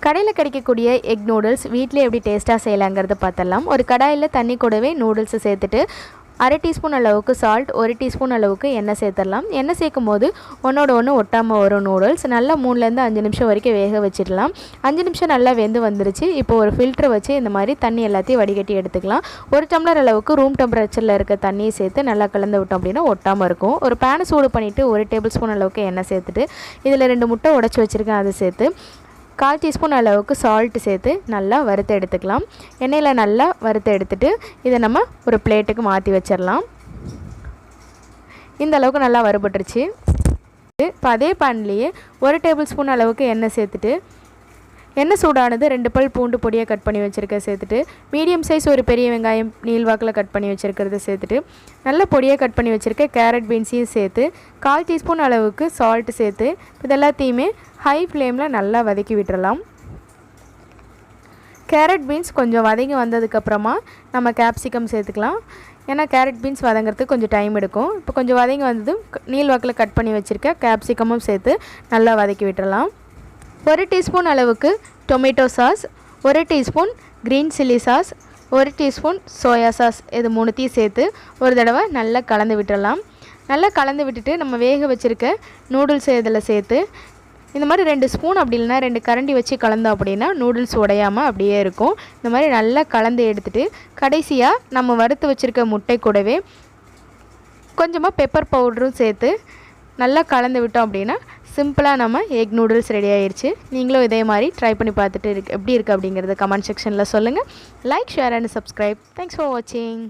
கடையில் கிடைக்கக்கூடிய egg noodles வீட்டிலே எப்படி டேஸ்ட்டாக செய்யலாங்கிறத பார்த்தலாம். ஒரு கடாயில் தண்ணி கூடவே நூடுல்ஸை சேர்த்துட்டு 1/2 டீஸ்பூன் அளவுக்கு சால்ட், 1 டீஸ்பூன் அளவுக்கு எண்ணெய் சேர்த்துடலாம். எண்ணெய் சேர்க்கும் போது ஒன்றோட ஒன்று ஒட்டாமல் வரும் நூடுல்ஸ். நல்லா 3லேருந்து 5 நிமிஷம் வரைக்கும் வேக வச்சிடலாம். 5 நிமிஷம் நல்லா வெந்து வந்துருச்சு. இப்போ ஒரு ஃபில்ட்ரு வச்சு இந்த மாதிரி தண்ணி எல்லாத்தையும் வடிகட்டி எடுத்துக்கலாம். 1 டம்ளர் அளவுக்கு ரூம் டெம்பரேச்சரில் இருக்க தண்ணியை சேர்த்து நல்லா கலந்து விட்டோம் அப்படின்னா ஒட்டாமல் இருக்கும். ஒரு பேனை சூடு பண்ணிவிட்டு 1 டேபிள் ஸ்பூன் அளவுக்கு எண்ணெய் சேர்த்துட்டு இதில் 2 முட்டை உடச்சி வச்சுருக்கேன், அதை சேர்த்து 1/4 டீஸ்பூன் அளவுக்கு சால்ட்டு சேர்த்து நல்லா வறுத்து எடுத்துக்கலாம். எண்ணெயில் நல்லா வறுத்து எடுத்துகிட்டு இதை நம்ம ஒரு பிளேட்டுக்கு மாற்றி வச்சிடலாம். இந்த அளவுக்கு நல்லா வறுபட்டுருச்சு. இப்போ அதே பேன்லேயே 1 டேபிள் ஸ்பூன் அளவுக்கு எண்ணெய் சேர்த்துட்டு எண்ணெய் சூடானது 2 பல் பூண்டு பொடியாக கட் பண்ணி வச்சுருக்கேன் சேர்த்துட்டு மீடியம் சைஸ் ஒரு பெரிய வெங்காயம் நீள்வாக்கில் கட் பண்ணி வச்சுருக்கிறத சேர்த்துட்டு நல்லா பொடியாக கட் பண்ணி வச்சுருக்க கேரட் பீன்ஸையும் சேர்த்து 1/4 டீஸ்பூன் அளவுக்கு சால்ட்டு சேர்த்து இதெல்லாத்தையுமே ஹை ஃப்ளேமில் நல்லா வதக்கி விட்டுறலாம். கேரட் பீன்ஸ் கொஞ்சம் வதங்கி வந்ததுக்கப்புறமா நம்ம கேப்சிகம் சேர்த்துக்கலாம். ஏன்னா கேரட் பீன்ஸ் வதங்கிறதுக்கு கொஞ்சம் டைம் எடுக்கும். இப்போ கொஞ்சம் வதங்கி வந்ததும் நீள்வாக்கில் கட் பண்ணி வச்சுருக்க கேப்சிகமும் சேர்த்து நல்லா வதக்கி விட்டுறலாம். 1 டீஸ்பூன் அளவுக்கு tomato sauce, 1 teaspoon green chilli sauce, 1 teaspoon soya sauce, இது 3த்தையும் சேர்த்து ஒரு தடவை நல்லா கலந்து விட்டுடலாம். நல்லா கலந்து விட்டுட்டு நம்ம வேக வச்சுருக்க நூடுல்ஸை இதில் சேர்த்து இந்த மாதிரி 2 ஸ்பூன் அப்படி இல்லைனா 2 கரண்டி வச்சு கலந்தோம் அப்படின்னா நூடுல்ஸ் உடையாமல் அப்படியே இருக்கும். இந்த மாதிரி நல்லா கலந்து எடுத்துகிட்டு கடைசியாக நம்ம வறுத்து வச்சுருக்க முட்டை கூடவே கொஞ்சமாக பெப்பர் பவுடரும் சேர்த்து நல்லா கலந்து விட்டோம் அப்படின்னா சிம்பிளாக நம்ம எக் நூடுல்ஸ் ரெடி ஆயிடுச்சு. நீங்களும் இதே மாதிரி ட்ரை பண்ணி பார்த்துட்டு எப்படி இருக்குது அப்படிங்கிறத கமெண்ட் செக்ஷனில் சொல்லுங்கள். Like, share and subscribe. Thanks for வாட்சிங்.